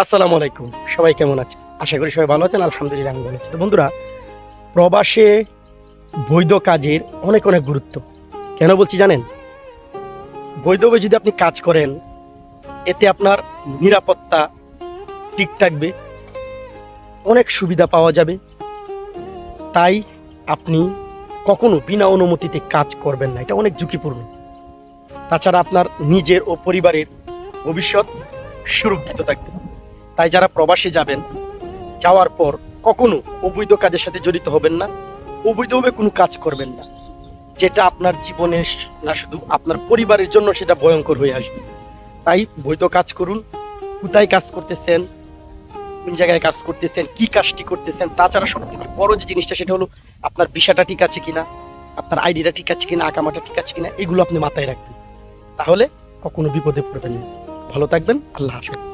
আসসালামু আলাইকুম। সবাই কেমন আছেন? আশা করি সবাই ভালো আছেন। আলহামদুলিল্লাহ আমি ভালো আছি। তো বন্ধুরা, প্রবাসে বৈধ কাজের অনেক অনেক গুরুত্ব। কেন বলছি জানেন? বৈধভাবে যদি আপনি কাজ করেন, এতে আপনার নিরাপত্তা ঠিক থাকবে, অনেক সুবিধা পাওয়া যাবে। তাই আপনি কখনো বিনা অনুমতিতে কাজ করবেন না। এটা অনেক ঝুঁকিপূর্ণ। তাছাড়া আপনার নিজের ও পরিবারের ভবিষ্যৎ সুরক্ষিত থাকবে। তাই যারা প্রবাসে যাবেন, যাওয়ার পর কখনো অবৈধ কাজের সাথে জড়িত হবেন না, অবৈধভাবে কোনো কাজ করবেন না, যেটা আপনার জীবনের না শুধু আপনার পরিবারের জন্য সেটা ভয়ঙ্কর হয়ে আসবে। তাই বৈধ কাজ করুন। কোথায় কাজ করতেছেন, কোন জায়গায় কাজ করতেছেন, কি কাজটি করতেছেন, তাছাড়া সব থেকে বড় যে জিনিসটা সেটা হলো আপনার ভিসাটা ঠিক আছে কিনা, আপনার আইডিটা ঠিক আছে কিনা, আকামাটা ঠিক আছে কিনা, এগুলো আপনি মাথায় রাখবেন। তাহলে কখনো বিপদে পড়বেন না। ভালো থাকবেন। আল্লাহ হাফেজ।